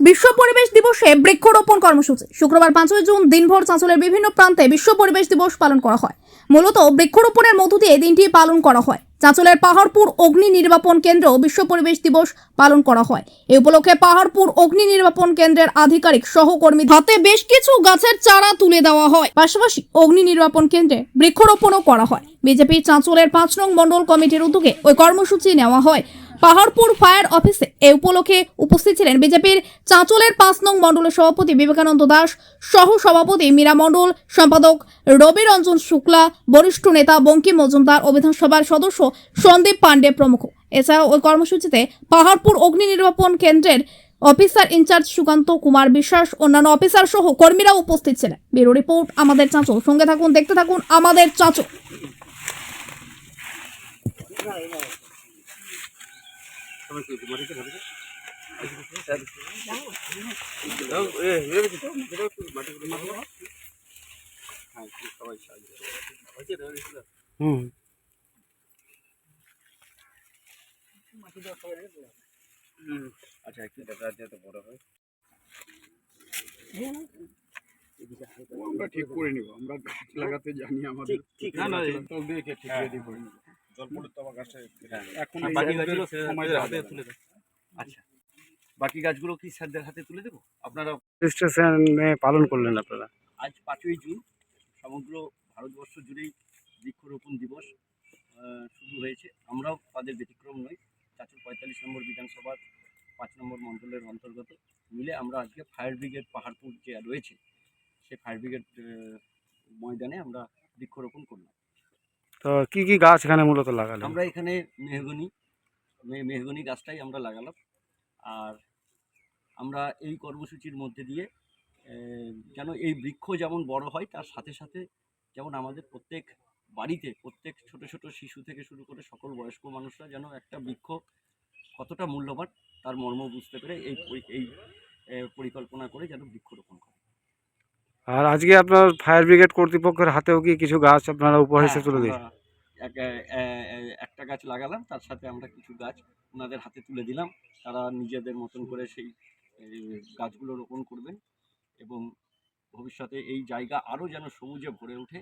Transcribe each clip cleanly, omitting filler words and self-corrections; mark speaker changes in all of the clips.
Speaker 1: বিশ্ব পরিবেশ দিবসে বৃক্ষরোপণ কর্মসূচি শুক্রবার 5 জুন দিনভর চাঁচলের বিভিন্ন প্রান্তে বিশ্ব পরিবেশ দিবস পালন করা হয়। মূলত বৃক্ষরোপণের মধ্য দিয়ে দিনটি পালন করা হয়। চাঁচলের পাহাড়পুর অগ্নি নির্বাপন কেন্দ্র বিশ্ব পরিবেশ দিবস পালন করা হয়। এই উপলক্ষে পাহাড়পুর অগ্নি নির্বাপন কেন্দ্রের আধিকারিক সহকর্মী হাতে বেশ কিছু গাছের চারা তুলে দেওয়া হয়। পাশাপাশি অগ্নি নির্বাপন কেন্দ্রে বৃক্ষরোপণও করা হয়। বিজেপি চাঁচলের 5 নং মণ্ডল কমিটির উদ্যোগে ওই কর্মসূচি নেওয়া হয়। পাহাড়পুর ফায়ার অফিসে এই উপলক্ষে উপস্থিত ছিলেন বিজেপির চাঁচলের 5 নং মণ্ডলের সভাপতি বিবেকানন্দ দাস, সহ সভাপতি মীরা মণ্ডল, সম্পাদক রবি রঞ্জন শুক্লা, বরিষ্ঠ নেতা বঙ্কিম মজুমদার ও বিধানসভার সদস্য সন্দীপ পাণ্ডে প্রমুখ। এছাড়াও ওই কর্মসূচিতে পাহাড়পুর অগ্নি নির্বাপন কেন্দ্রের অফিসার ইনচার্জ সুকান্ত কুমার বিশ্বাস, অন্যান্য অফিসার সহ কর্মীরা উপস্থিত ছিলেন। ব্যুরো রিপোর্ট, আমাদের চাঁচল। সঙ্গে থাকুন, দেখতে থাকুন আমাদের চাঁচল।
Speaker 2: আচ্ছা, একটু দেখা যেতে বড় হয়।
Speaker 3: আমরা ঠিক করে নিব। আমরা গাছ লাগাতে জানি, আমাদের
Speaker 2: ঠিক
Speaker 3: না না
Speaker 2: আছে।
Speaker 3: তল দিয়ে ঠিক রেডি করে নিব।
Speaker 2: জল পড়লে তো আমার গাছটা
Speaker 3: এখন
Speaker 2: আর
Speaker 3: এই
Speaker 2: বাকি
Speaker 3: রোদের
Speaker 2: গাছগুলো
Speaker 3: সময়
Speaker 2: স্যারদের
Speaker 3: দেওয়া
Speaker 2: হাতে
Speaker 3: যাবে
Speaker 2: তুলে
Speaker 3: না।
Speaker 2: দেবো। আচ্ছা, বাকি গাছগুলো কি স্যারদের হাতে তুলে দেবো? আপনারা
Speaker 4: স্টেশনে পালন করলেন আপনারা?
Speaker 2: আজ 5ই জুন সমগ্র ভারতবর্ষ জুড়েই বৃক্ষরোপণ দিবস শুরু হয়েছে। আমরাও তাদের ব্যতিক্রম নই। চাঁচল 45 নম্বর বিধানসভার 5 নম্বর মণ্ডলের অন্তর্গত মিলে আমরা আজকে ফায়ার ব্রিগেড পাহাড়পুর যে রয়েছে সেই ফায়ার ব্রিগেড ময়দানে আমরা বৃক্ষরোপণ করলাম।
Speaker 4: তো কি কি গাছ এখানে মূলত লাগালেন?
Speaker 2: আমরা এখানে মেহগনি গাছটাই আমরা লাগালাম। আর আমরা এই কর্মসূচির মধ্যে দিয়ে যেন এই বৃক্ষ যেমন বড় হয়, তার সাথে সাথে যেমন আমাদের প্রত্যেক বাড়িতে প্রত্যেক ছোট ছোট শিশু থেকে শুরু করে সকল বয়স্ক মানুষরা যেন একটা বৃক্ষ কতটা মূল্যবান তার মর্ম বুঝতে পেরে এই পরিকল্পনা করে যেন বৃক্ষরোপণ করে।
Speaker 4: আর আজকে আপনার ফায়ার ব্রিগেড কর্তৃপক্ষের হাতেও কি কিছু গাছ আপনারা উপহার
Speaker 2: হ্যাঁ,
Speaker 4: হিসেবে তুলে দিয়েছেন?
Speaker 2: আমরা একটা গাছ লাগালাম, তার সাথে আমরা কিছু গাছ ওনাদের হাতে তুলে দিলাম। তারা নিজেদের মতন করে সেই গাছগুলো রোপণ করবেন এবং ভবিষ্যতে এই জায়গা আরও যেন সবুজে ভরে ওঠে।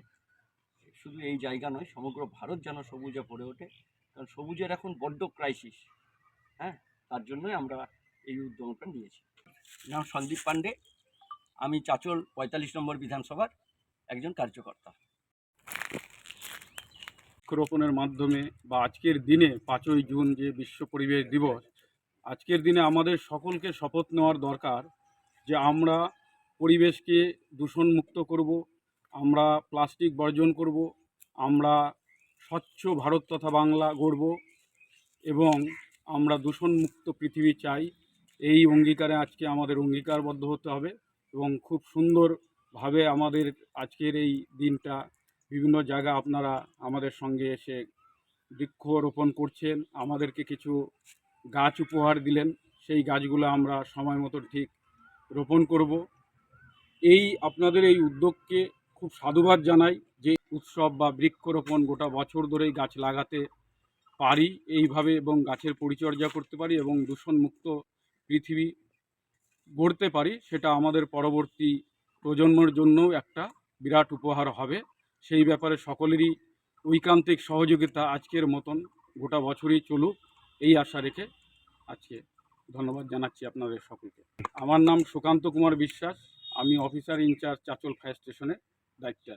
Speaker 2: শুধু এই জায়গা নয়, সমগ্র ভারত যেন সবুজে ভরে ওঠে, কারণ সবুজের এখন বড্ড ক্রাইসিস। হ্যাঁ, তার জন্যই আমরা এই উদ্যমটা নিয়েছি। নাম সন্দীপ পাণ্ডে, আমি চাঁচল 45 নম্বর বিধানসভার একজন কার্যকর্তা।
Speaker 3: বৃক্ষরোপণের মাধ্যমে বা আজকের দিনে 5ই জুন যে বিশ্ব পরিবেশ দিবস, আজকের দিনে আমাদের সকলকে শপথ নেওয়ার দরকার যে আমরা পরিবেশকে দূষণমুক্ত করব, আমরা প্লাস্টিক বর্জন করব, আমরা স্বচ্ছ ভারত তথা বাংলা গড়ব এবং আমরা দূষণমুক্ত পৃথিবী চাই। এই অঙ্গীকারে আজকে আমাদের অঙ্গীকারবদ্ধ হতে হবে এবং খুব সুন্দরভাবে আমাদের আজকের এই দিনটা বিভিন্ন জায়গা আপনারা আমাদের সঙ্গে এসে বৃক্ষরোপণ করছেন, আমাদেরকে কিছু গাছ উপহার দিলেন। সেই গাছগুলো আমরা সময় মতো ঠিক রোপণ করব। এই আপনাদের এই উদ্যোগকে খুব সাধুবাদ জানাই যে উৎসব বা বৃক্ষরোপণ গোটা বছর ধরেই গাছ লাগাতে পারি এইভাবে এবং গাছের পরিচর্যা করতে পারি এবং দূষণমুক্ত পৃথিবী গড়তে পারি, সেটা আমাদের পরবর্তী প্রজন্মের জন্যও একটা বিরাট উপহার হবে। সেই ব্যাপারে সকলেরই ঐকান্তিক সহযোগিতা আজকের মতন গোটা বছরই চলুক, এই আশা রেখে আজকে ধন্যবাদ জানাচ্ছি আপনাদের সকলকে। আমার নাম সুকান্ত কুমার বিশ্বাস, আমি অফিসার ইনচার্জ চাঁচল ফায়ার স্টেশনের দায়িত্বে আছি।